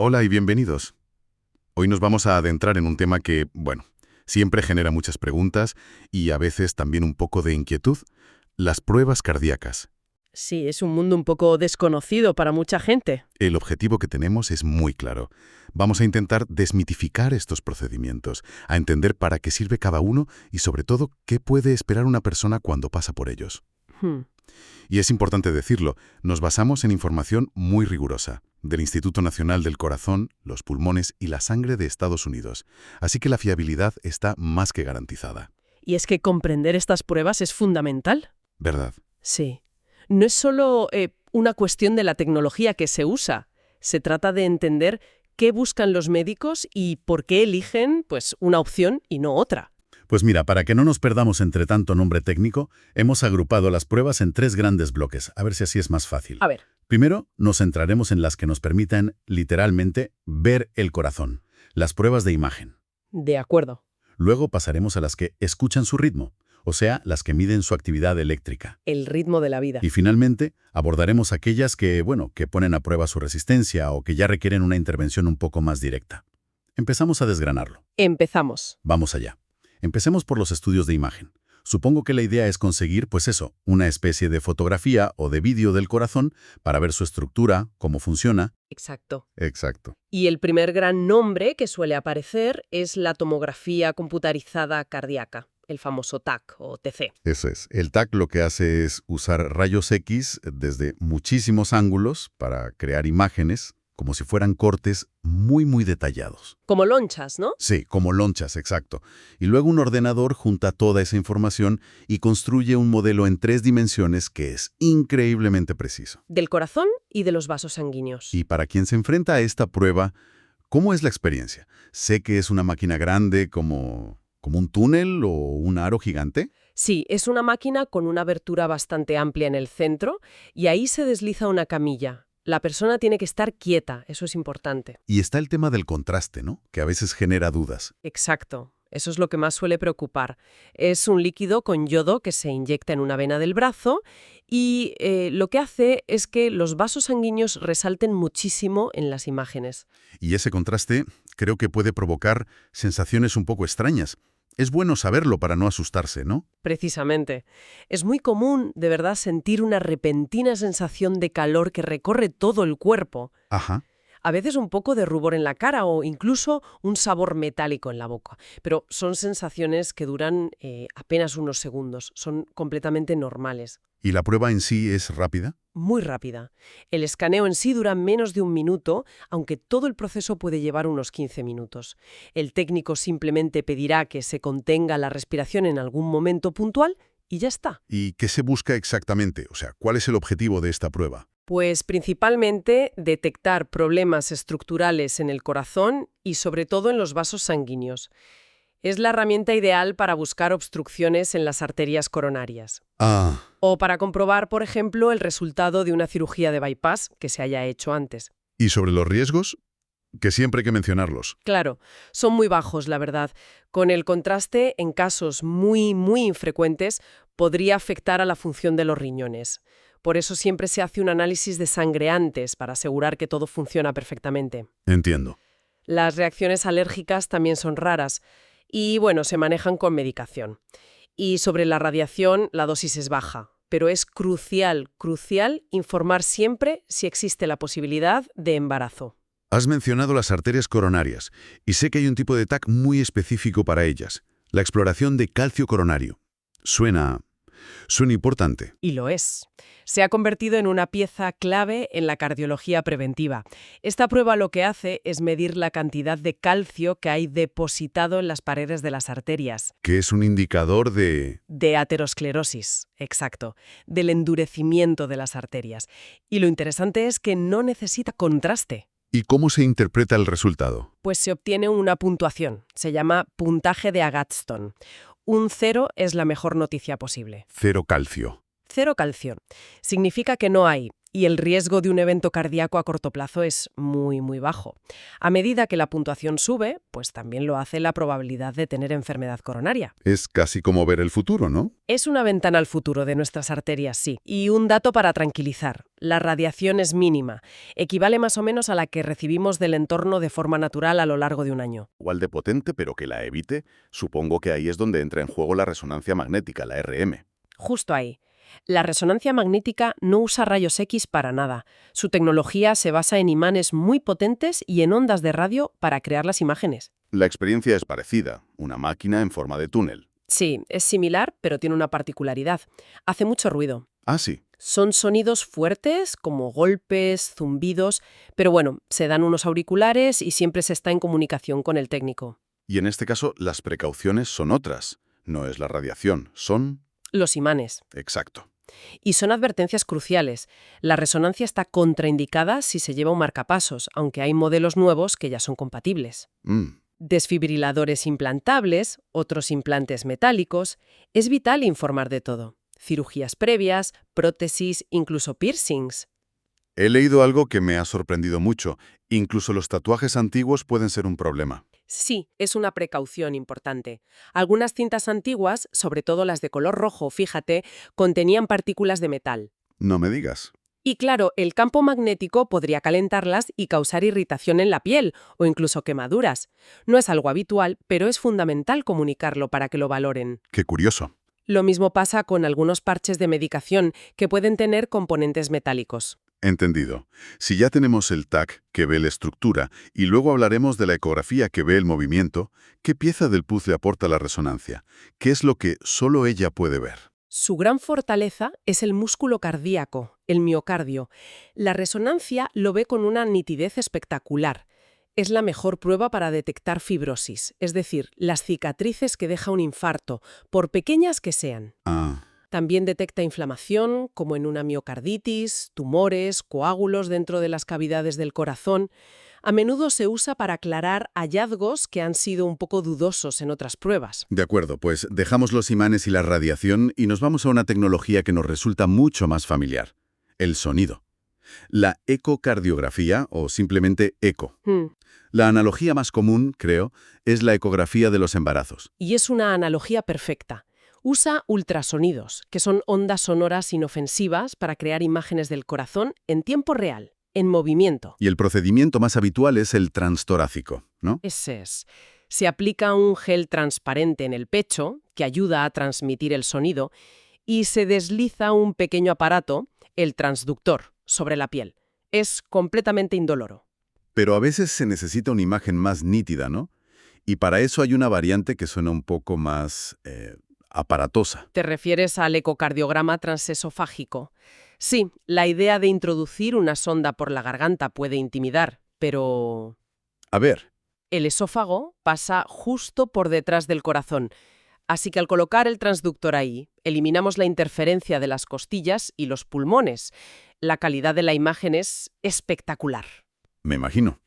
Hola y bienvenidos. Hoy nos vamos a adentrar en un tema que, bueno, siempre genera muchas preguntas y a veces también un poco de inquietud, las pruebas cardíacas. Sí, es un mundo un poco desconocido para mucha gente. El objetivo que tenemos es muy claro. Vamos a intentar desmitificar estos procedimientos, a entender para qué sirve cada uno y sobre todo qué puede esperar una persona cuando pasa por ellos. Hmm. Y es importante decirlo, nos basamos en información muy rigurosa, del Instituto Nacional del Corazón, los pulmones y la sangre de Estados Unidos. Así que la fiabilidad está más que garantizada. Y es que comprender estas pruebas es fundamental. ¿Verdad? Sí. No es solo una cuestión de la tecnología que se usa. Se trata de entender qué buscan los médicos y por qué eligen, pues, una opción y no otra. Pues mira, para que no nos perdamos entre tanto nombre técnico, hemos agrupado las pruebas en 3 grandes bloques, a ver si así es más fácil. A ver. Primero, nos centraremos en las que nos permitan, literalmente, ver el corazón, las pruebas de imagen. De acuerdo. Luego pasaremos a las que escuchan su ritmo, o sea, las que miden su actividad eléctrica. El ritmo de la vida. Y finalmente, abordaremos aquellas que ponen a prueba su resistencia o que ya requieren una intervención un poco más directa. Empezamos a desgranarlo. Empezamos. Vamos allá. Empecemos por los estudios de imagen. Supongo que la idea es conseguir, una especie de fotografía o de vídeo del corazón para ver su estructura, cómo funciona. Exacto. Exacto. Y el primer gran nombre que suele aparecer es la tomografía computarizada cardíaca, el famoso TAC o TC. Eso es. El TAC lo que hace es usar rayos X desde muchísimos ángulos para crear imágenes, como si fueran cortes muy detallados. Como lonchas, ¿no? Sí, como lonchas, exacto. Y luego un ordenador junta toda esa información y construye un modelo en 3 dimensiones que es increíblemente preciso. Del corazón y de los vasos sanguíneos. Y para quien se enfrenta a esta prueba, ¿cómo es la experiencia? Sé que es una máquina grande como un túnel o un aro gigante. Sí, es una máquina con una abertura bastante amplia en el centro y ahí se desliza una camilla. La persona tiene que estar quieta, eso es importante. Y está el tema del contraste, ¿no? Que a veces genera dudas. Exacto, eso es lo que más suele preocupar. Es un líquido con yodo que se inyecta en una vena del brazo y lo que hace es que los vasos sanguíneos resalten muchísimo en las imágenes. Y ese contraste creo que puede provocar sensaciones un poco extrañas. Es bueno saberlo para no asustarse, ¿no? Precisamente. Es muy común, de verdad, sentir una repentina sensación de calor que recorre todo el cuerpo. Ajá. A veces un poco de rubor en la cara o incluso un sabor metálico en la boca. Pero son sensaciones que duran apenas unos segundos. Son completamente normales. ¿Y la prueba en sí es rápida? Muy rápida. El escaneo en sí dura menos de un minuto, aunque todo el proceso puede llevar unos 15 minutos. El técnico simplemente pedirá que se contenga la respiración en algún momento puntual y ya está. ¿Y qué se busca exactamente? O sea, ¿cuál es el objetivo de esta prueba? Pues principalmente detectar problemas estructurales en el corazón y sobre todo en los vasos sanguíneos. Es la herramienta ideal para buscar obstrucciones en las arterias coronarias. Ah. O para comprobar, por ejemplo, el resultado de una cirugía de bypass que se haya hecho antes. ¿Y sobre los riesgos? Que siempre hay que mencionarlos. Claro, son muy bajos, la verdad. Con el contraste, en casos muy infrecuentes, podría afectar a la función de los riñones. Por eso siempre se hace un análisis de sangre antes para asegurar que todo funciona perfectamente. Entiendo. Las reacciones alérgicas también son raras y, se manejan con medicación. Y sobre la radiación, la dosis es baja. Pero es crucial informar siempre si existe la posibilidad de embarazo. Has mencionado las arterias coronarias y sé que hay un tipo de TAC muy específico para ellas, la exploración de calcio coronario. Suena importante. Y lo es. Se ha convertido en una pieza clave en la cardiología preventiva. Esta prueba lo que hace es medir la cantidad de calcio que hay depositado en las paredes de las arterias. Que es un indicador de... De aterosclerosis, exacto, del endurecimiento de las arterias. Y lo interesante es que no necesita contraste. ¿Y cómo se interpreta el resultado? Pues se obtiene una puntuación. Se llama puntaje de Agatston. Un 0 es la mejor noticia posible. 0 calcio. 0 calcio. Significa que no hay y el riesgo de un evento cardíaco a corto plazo es muy, muy bajo. A medida que la puntuación sube, pues también lo hace la probabilidad de tener enfermedad coronaria. Es casi como ver el futuro, ¿no? Es una ventana al futuro de nuestras arterias, sí. Y un dato para tranquilizar. La radiación es mínima. Equivale más o menos a la que recibimos del entorno de forma natural a lo largo de un año. Igual de potente, pero que la evite, supongo que ahí es donde entra en juego la resonancia magnética, la RM. Justo ahí. La resonancia magnética no usa rayos X para nada. Su tecnología se basa en imanes muy potentes y en ondas de radio para crear las imágenes. La experiencia es parecida, una máquina en forma de túnel. Sí, es similar, pero tiene una particularidad. Hace mucho ruido. Ah, sí. Son sonidos fuertes, como golpes, zumbidos, pero bueno, se dan unos auriculares y siempre se está en comunicación con el técnico. Y en este caso, las precauciones son otras. No es la radiación, son... Los imanes. Exacto. Y son advertencias cruciales. La resonancia está contraindicada si se lleva un marcapasos, aunque hay modelos nuevos que ya son compatibles. Desfibriladores implantables, otros implantes metálicos. Es vital informar de todo. Cirugías previas, prótesis, incluso piercings. He leído algo que me ha sorprendido mucho. Incluso los tatuajes antiguos pueden ser un problema. Sí, es una precaución importante. Algunas cintas antiguas, sobre todo las de color rojo, fíjate, contenían partículas de metal. No me digas. Y claro, el campo magnético podría calentarlas y causar irritación en la piel o incluso quemaduras. No es algo habitual, pero es fundamental comunicarlo para que lo valoren. Qué curioso. Lo mismo pasa con algunos parches de medicación que pueden tener componentes metálicos. Entendido. Si ya tenemos el TAC que ve la estructura y luego hablaremos de la ecografía que ve el movimiento, ¿qué pieza del puzzle aporta la resonancia? ¿Qué es lo que solo ella puede ver? Su gran fortaleza es el músculo cardíaco, el miocardio. La resonancia lo ve con una nitidez espectacular. Es la mejor prueba para detectar fibrosis, es decir, las cicatrices que deja un infarto, por pequeñas que sean. También detecta inflamación, como en una miocarditis, tumores, coágulos dentro de las cavidades del corazón. A menudo se usa para aclarar hallazgos que han sido un poco dudosos en otras pruebas. De acuerdo, pues dejamos los imanes y la radiación y nos vamos a una tecnología que nos resulta mucho más familiar: el sonido. La ecocardiografía, o simplemente eco. La analogía más común, creo, es la ecografía de los embarazos. Y es una analogía perfecta. Usa ultrasonidos, que son ondas sonoras inofensivas para crear imágenes del corazón en tiempo real, en movimiento. Y el procedimiento más habitual es el transtorácico, ¿no? Ese es. Se aplica un gel transparente en el pecho, que ayuda a transmitir el sonido, y se desliza un pequeño aparato, el transductor, sobre la piel. Es completamente indoloro. Pero a veces se necesita una imagen más nítida, ¿no? Y para eso hay una variante que suena un poco más aparatosa. ¿Te refieres al ecocardiograma transesofágico? Sí, la idea de introducir una sonda por la garganta puede intimidar, pero... A ver. El esófago pasa justo por detrás del corazón, así que al colocar el transductor ahí, eliminamos la interferencia de las costillas y los pulmones. La calidad de la imagen es espectacular. Me imagino.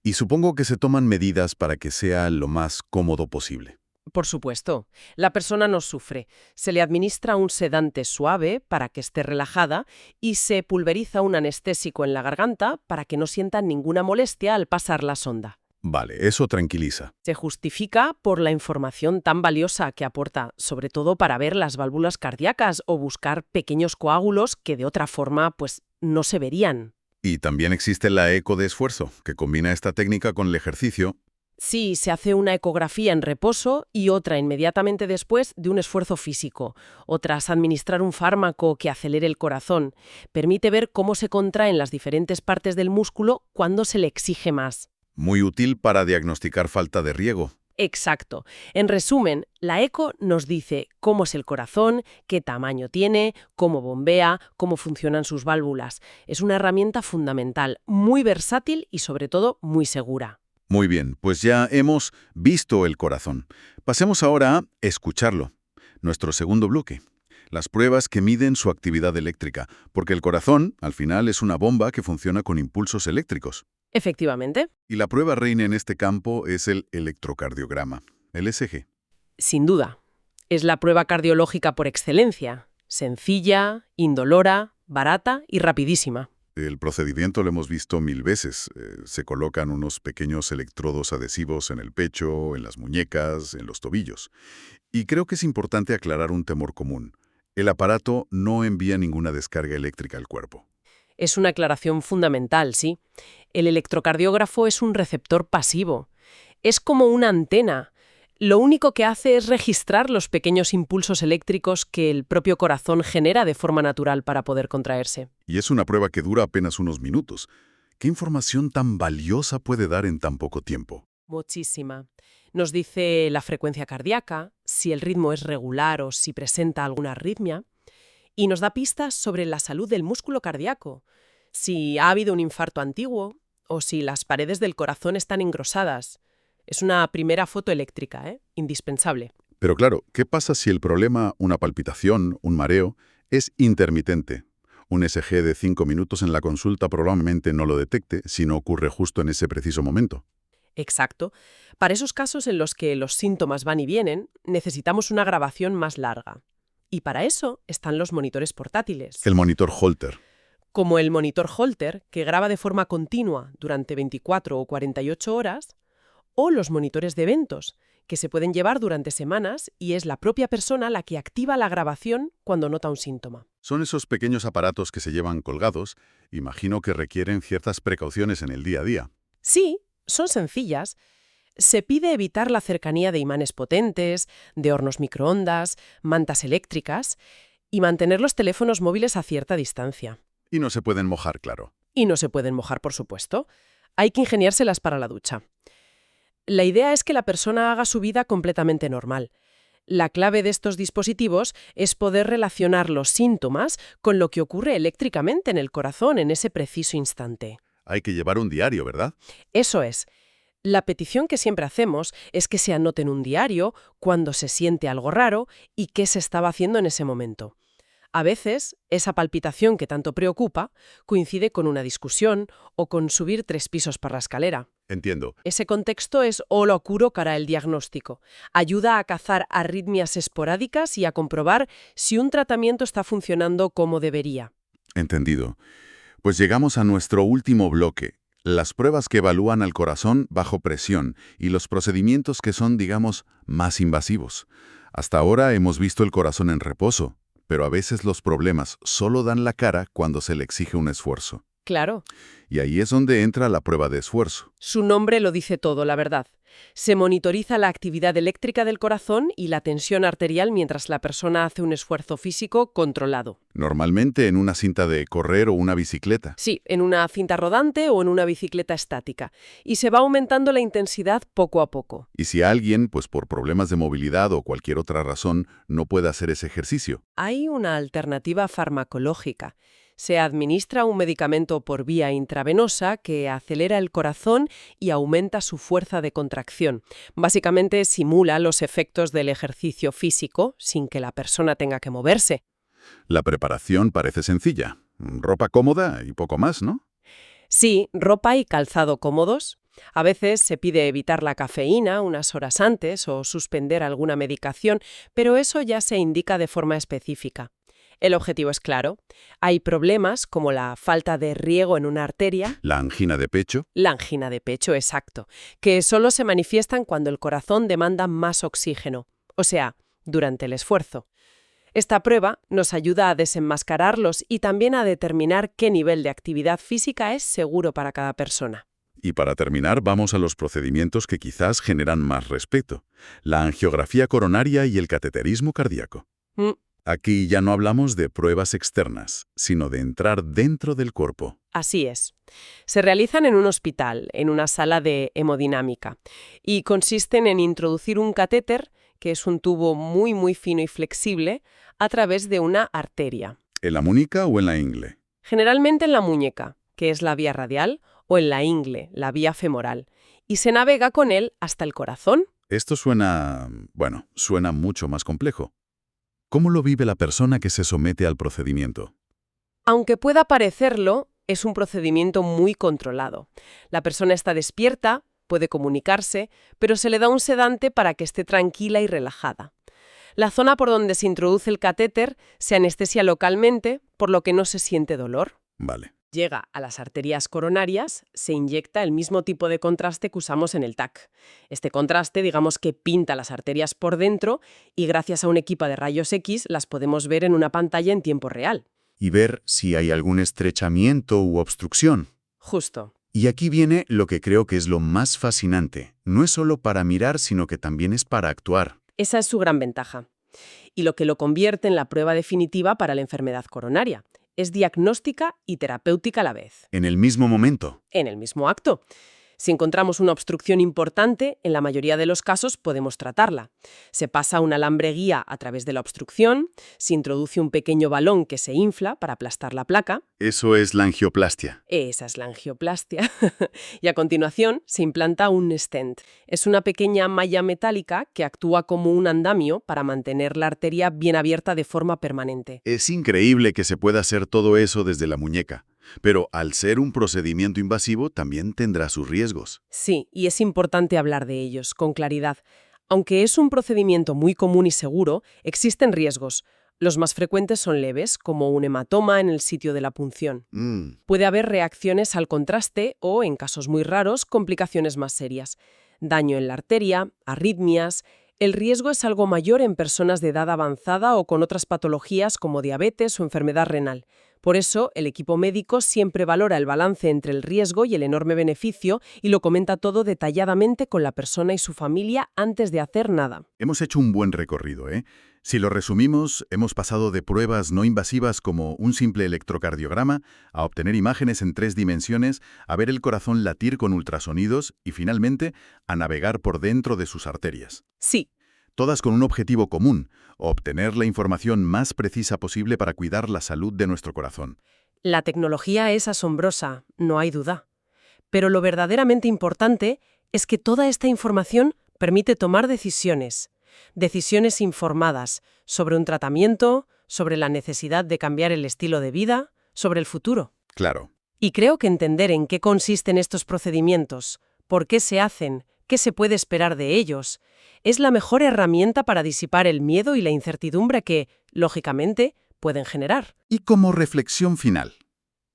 Y supongo que se toman medidas para que sea lo más cómodo posible. Por supuesto. La persona no sufre. Se le administra un sedante suave para que esté relajada y se pulveriza un anestésico en la garganta para que no sienta ninguna molestia al pasar la sonda. Vale, eso tranquiliza. Se justifica por la información tan valiosa que aporta, sobre todo para ver las válvulas cardíacas o buscar pequeños coágulos que de otra forma pues no se verían. Y también existe la eco de esfuerzo, que combina esta técnica con el ejercicio. Sí, se hace una ecografía en reposo y otra inmediatamente después de un esfuerzo físico. O tras administrar un fármaco que acelere el corazón. Permite ver cómo se contraen las diferentes partes del músculo cuando se le exige más. Muy útil para diagnosticar falta de riego. Exacto. En resumen, la eco nos dice cómo es el corazón, qué tamaño tiene, cómo bombea, cómo funcionan sus válvulas. Es una herramienta fundamental, muy versátil y sobre todo muy segura. Muy bien, pues ya hemos visto el corazón. Pasemos ahora a escucharlo. Nuestro segundo bloque. Las pruebas que miden su actividad eléctrica, porque el corazón, al final, es una bomba que funciona con impulsos eléctricos. Efectivamente. Y la prueba reina en este campo es el electrocardiograma, el ECG. Sin duda. Es la prueba cardiológica por excelencia. Sencilla, indolora, barata y rapidísima. El procedimiento lo hemos visto 1000 veces. Se colocan unos pequeños electrodos adhesivos en el pecho, en las muñecas, en los tobillos. Y creo que es importante aclarar un temor común. El aparato no envía ninguna descarga eléctrica al cuerpo. Es una aclaración fundamental, sí. El electrocardiógrafo es un receptor pasivo. Es como una antena. Lo único que hace es registrar los pequeños impulsos eléctricos que el propio corazón genera de forma natural para poder contraerse. Y es una prueba que dura apenas unos minutos. ¿Qué información tan valiosa puede dar en tan poco tiempo? Muchísima. Nos dice la frecuencia cardíaca, si el ritmo es regular o si presenta alguna arritmia, y nos da pistas sobre la salud del músculo cardíaco, si ha habido un infarto antiguo o si las paredes del corazón están engrosadas. Es una primera foto eléctrica, indispensable. Pero claro, ¿qué pasa si el problema, una palpitación, un mareo, es intermitente? Un ECG de 5 minutos en la consulta probablemente no lo detecte si no ocurre justo en ese preciso momento. Exacto. Para esos casos en los que los síntomas van y vienen, necesitamos una grabación más larga. Y para eso están los monitores portátiles. El monitor Holter. Como el monitor Holter, que graba de forma continua durante 24 o 48 horas, o los monitores de eventos, que se pueden llevar durante semanas y es la propia persona la que activa la grabación cuando nota un síntoma. Son esos pequeños aparatos que se llevan colgados, imagino que requieren ciertas precauciones en el día a día. Sí, son sencillas. Se pide evitar la cercanía de imanes potentes, de hornos microondas, mantas eléctricas y mantener los teléfonos móviles a cierta distancia. Y no se pueden mojar, claro. Y no se pueden mojar, por supuesto. Hay que ingeniárselas para la ducha. La idea es que la persona haga su vida completamente normal. La clave de estos dispositivos es poder relacionar los síntomas con lo que ocurre eléctricamente en el corazón en ese preciso instante. Hay que llevar un diario, ¿verdad? Eso es. La petición que siempre hacemos es que se anote en un diario cuando se siente algo raro y qué se estaba haciendo en ese momento. A veces, esa palpitación que tanto preocupa coincide con una discusión o con subir 3 pisos por la escalera. Entiendo. Ese contexto es holocuro para el diagnóstico. Ayuda a cazar arritmias esporádicas y a comprobar si un tratamiento está funcionando como debería. Entendido. Pues llegamos a nuestro último bloque. Las pruebas que evalúan al corazón bajo presión y los procedimientos que son, digamos, más invasivos. Hasta ahora hemos visto el corazón en reposo, pero a veces los problemas solo dan la cara cuando se le exige un esfuerzo. Claro. Y ahí es donde entra la prueba de esfuerzo. Su nombre lo dice todo, la verdad. Se monitoriza la actividad eléctrica del corazón y la tensión arterial mientras la persona hace un esfuerzo físico controlado. Normalmente en una cinta de correr o una bicicleta. Sí, en una cinta rodante o en una bicicleta estática. Y se va aumentando la intensidad poco a poco. Y si alguien, pues por problemas de movilidad o cualquier otra razón, no puede hacer ese ejercicio. Hay una alternativa farmacológica. Se administra un medicamento por vía intravenosa que acelera el corazón y aumenta su fuerza de contracción. Básicamente simula los efectos del ejercicio físico sin que la persona tenga que moverse. La preparación parece sencilla. Ropa cómoda y poco más, ¿no? Sí, ropa y calzado cómodos. A veces se pide evitar la cafeína unas horas antes o suspender alguna medicación, pero eso ya se indica de forma específica. El objetivo es claro. Hay problemas como la falta de riego en una arteria. La angina de pecho. La angina de pecho, exacto, que solo se manifiestan cuando el corazón demanda más oxígeno, o sea, durante el esfuerzo. Esta prueba nos ayuda a desenmascararlos y también a determinar qué nivel de actividad física es seguro para cada persona. Y para terminar, vamos a los procedimientos que quizás generan más respeto. La angiografía coronaria y el cateterismo cardíaco. Aquí ya no hablamos de pruebas externas, sino de entrar dentro del cuerpo. Así es. Se realizan en un hospital, en una sala de hemodinámica, y consisten en introducir un catéter, que es un tubo muy fino y flexible, a través de una arteria. ¿En la muñeca o en la ingle? Generalmente en la muñeca, que es la vía radial, o en la ingle, la vía femoral, y se navega con él hasta el corazón. Esto suena mucho más complejo. ¿Cómo lo vive la persona que se somete al procedimiento? Aunque pueda parecerlo, es un procedimiento muy controlado. La persona está despierta, puede comunicarse, pero se le da un sedante para que esté tranquila y relajada. La zona por donde se introduce el catéter se anestesia localmente, por lo que no se siente dolor. Vale. Llega a las arterias coronarias, se inyecta el mismo tipo de contraste que usamos en el TAC. Este contraste, digamos que pinta las arterias por dentro y gracias a un equipo de rayos X las podemos ver en una pantalla en tiempo real. Y ver si hay algún estrechamiento u obstrucción. Justo. Y aquí viene lo que creo que es lo más fascinante. No es solo para mirar, sino que también es para actuar. Esa es su gran ventaja. Y lo que lo convierte en la prueba definitiva para la enfermedad coronaria. Es diagnóstica y terapéutica a la vez. En el mismo momento. En el mismo acto. Si encontramos una obstrucción importante, en la mayoría de los casos podemos tratarla. Se pasa un alambre guía a través de la obstrucción, se introduce un pequeño balón que se infla para aplastar la placa. Eso es la angioplastia. Esa es la angioplastia. Y a continuación se implanta un stent. Es una pequeña malla metálica que actúa como un andamio para mantener la arteria bien abierta de forma permanente. Es increíble que se pueda hacer todo eso desde la muñeca. Pero al ser un procedimiento invasivo también tendrá sus riesgos. Sí, y es importante hablar de ellos, con claridad. Aunque es un procedimiento muy común y seguro, existen riesgos. Los más frecuentes son leves, como un hematoma en el sitio de la punción. Puede haber reacciones al contraste o, en casos muy raros, complicaciones más serias. Daño en la arteria, arritmias. El riesgo es algo mayor en personas de edad avanzada o con otras patologías como diabetes o enfermedad renal. Por eso, el equipo médico siempre valora el balance entre el riesgo y el enorme beneficio y lo comenta todo detalladamente con la persona y su familia antes de hacer nada. Hemos hecho un buen recorrido, ¿eh? Si lo resumimos, hemos pasado de pruebas no invasivas como un simple electrocardiograma a obtener imágenes en 3 dimensiones, a ver el corazón latir con ultrasonidos y, finalmente, a navegar por dentro de sus arterias. Sí. Todas con un objetivo común: obtener la información más precisa posible para cuidar la salud de nuestro corazón. La tecnología es asombrosa, no hay duda. Pero lo verdaderamente importante es que toda esta información permite tomar decisiones. Decisiones informadas sobre un tratamiento, sobre la necesidad de cambiar el estilo de vida, sobre el futuro. Claro. Y creo que entender en qué consisten estos procedimientos, por qué se hacen, qué se puede esperar de ellos, es la mejor herramienta para disipar el miedo y la incertidumbre que, lógicamente, pueden generar. Y como reflexión final,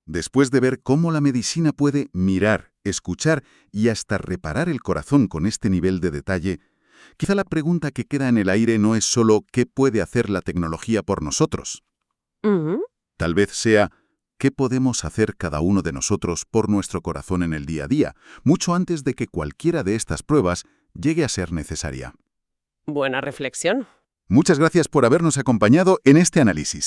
después de ver cómo la medicina puede mirar, escuchar y hasta reparar el corazón con este nivel de detalle, quizá la pregunta que queda en el aire no es solo ¿qué puede hacer la tecnología por nosotros? Tal vez sea ¿qué podemos hacer cada uno de nosotros por nuestro corazón en el día a día, mucho antes de que cualquiera de estas pruebas llegue a ser necesaria? Buena reflexión. Muchas gracias por habernos acompañado en este análisis.